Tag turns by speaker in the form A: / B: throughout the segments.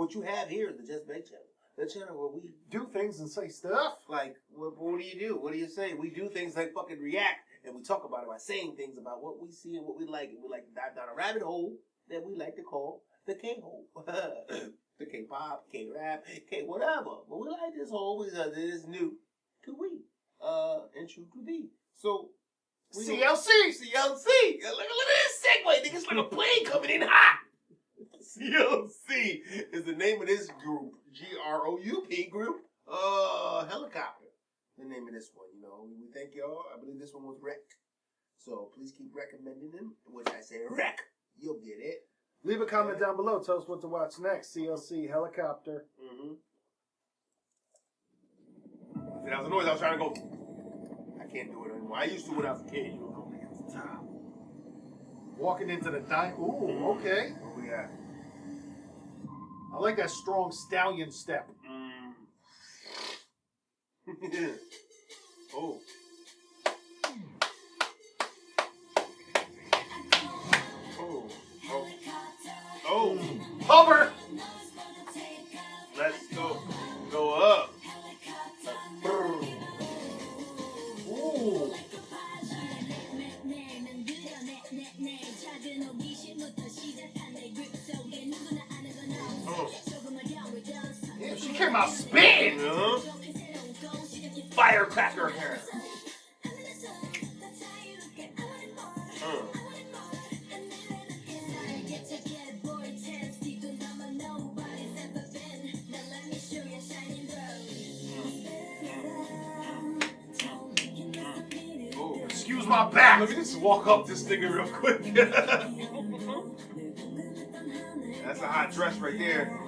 A: What you have here is the Just Make channel. The channel where we
B: do things and say stuff.
A: Like, what do you do? What do you say? We do things like fucking react, and we talk about it by saying things about what we see and what we like. And we like to dive down a rabbit hole that we like to call the K-hole. The K-pop, K-rap, K-whatever. But we like this hole because it is new to we. And true to be. So,
B: CLC!
A: CLC! Look at this segue, nigga. It's like a plane coming in hot. CLC is the name of this group. Group. Group. Helicopter. The name of this one. You know, we thank y'all. I believe this one was Wreck. So please keep recommending them. Which I say Wreck. You'll get it.
B: Leave a comment down below. Tell us what to watch next. CLC, Helicopter.
A: Mm-hmm. That was a noise I was trying to go. I can't do it anymore. I used to when I was a kid. You know, at the top.
B: Walking into the dime. Ooh, okay.
A: What we got?
B: I like that strong stallion step.
A: Oh. Oh. Oh. Oh.
B: Hover!
A: Let's go. Go up.
B: Ooh. Yeah, she came out spitting. Firecracker hair. Excuse my back.
A: Let me just walk up this thing real quick. That's a hot dress right there.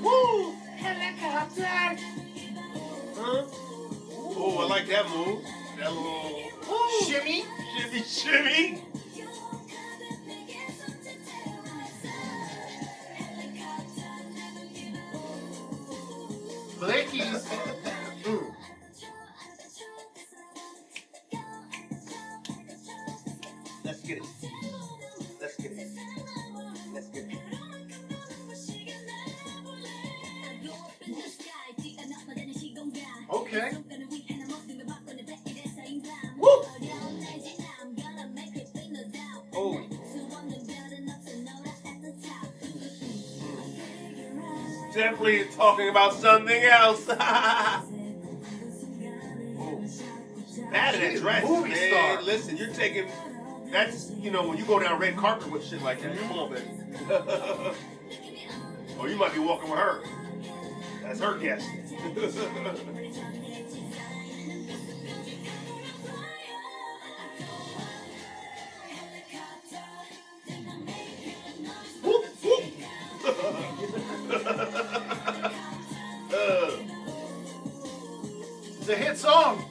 A: Woo! Helicopter! Huh? Oh, I like that move. That little
B: shimmy.
A: Shimmy.
B: Blakey's.
A: Let's get it. Let's get it. Let's get it.
B: Okay.
A: Woo! Oh. Definitely talking about something else. Oh. Bad at that dress,
B: movie
A: man.
B: star.
A: Listen, you're taking... That's, you know, when you go down red carpet with shit like that. Come on, baby. Or you might be walking with her. That's her guess.
B: It's a hit song.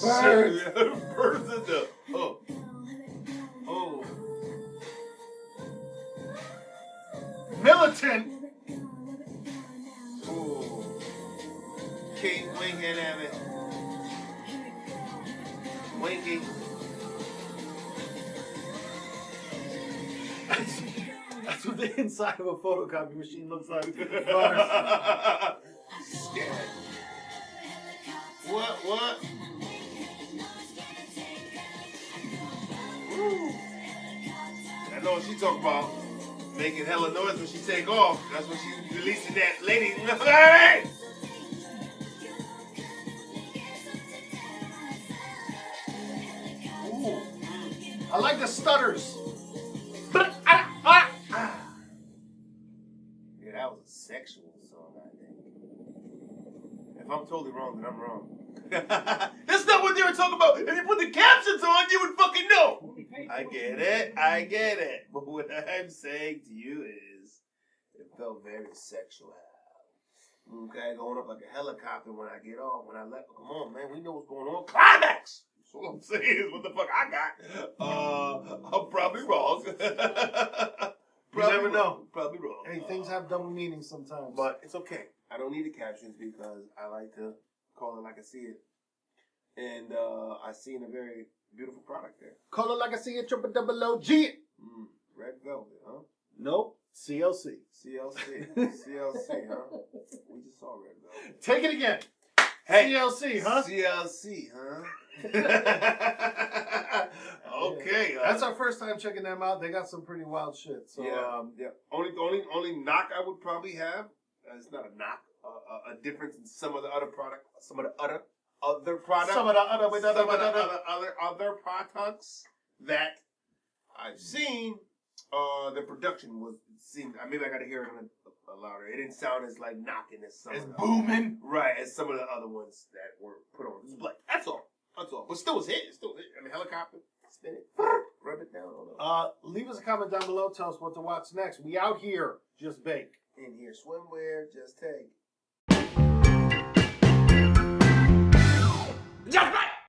A: Birds. Birds in the... Oh. Oh.
B: Militant.
A: Oh. Kate Winghead at it. Winky.
B: That's what the inside of a photocopy machine looks like.
A: Scared. What? Woo. I know what she talking about. Making hella noise when she take off. That's when she's releasing that lady. Hey!
B: Ooh. I like the stutters.
A: Yeah, that was a sexual song, I think. If I'm totally wrong, then I'm wrong. That's not what they were talking about. If you put the captions on, you would fucking know. I I get it. But what I'm saying to you is, it felt very sexual. Okay, going up like a helicopter when I get off. When I left, come on, man, we know what's going on. Climax! So what I'm saying is, what the fuck I got? I'm probably wrong.
B: You never know.
A: Probably wrong.
B: Hey, things have double meanings sometimes.
A: But it's okay. I don't need the captions because I like to call it like I see it. And I seen a very beautiful product there.
B: Call it like I see it, triple double OG.
A: Red velvet, huh?
B: Nope. CLC.
A: CLC, huh? We just saw red velvet.
B: Take it again.
A: Hey,
B: CLC, huh?
A: CLC, huh? Okay.
B: That's our first time checking them out. They got some pretty wild shit. So
A: yeah. Only knock I would probably have. It's not a knock. A difference in some of the other products. Some of the other products.
B: Some of the
A: other products that I've seen. The production seemed. Maybe I got to hear it a louder. It didn't sound as like knocking as some.
B: It's
A: of the
B: booming,
A: right? As some of the other ones that were put on display. That's all. But still was hit. I mean, helicopter, spin it, rub it down.
B: Leave us a comment down below. Tell us what to watch next. We out here. Just bake.
A: In here, swimwear, just take.
C: Just bake!